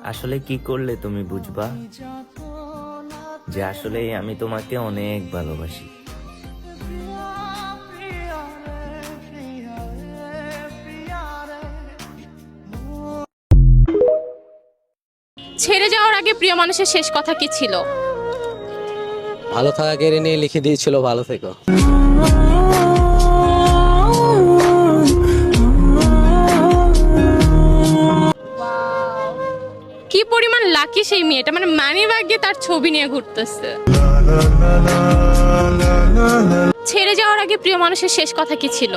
আসলে কি করলে তুমি বুঝবা যে আসলে আমি তোমাকে অনেক ভালোবাসি। ছেড়ে যাওয়ার আগে প্রিয় মানুষের শেষ কথা কি ছিল? ভালো থাকা কেড়ে নিয়ে লিখে দিয়েছিল ভালো থেকো। কি পরিমাণ লাকি সেই মেয়েটা, মানে মানি ব্যাগে তার ছবি নিয়ে ঘুরতেছে। ছেড়ে যাওয়ার আগে প্রিয় মানুষের শেষ কথা কি ছিল?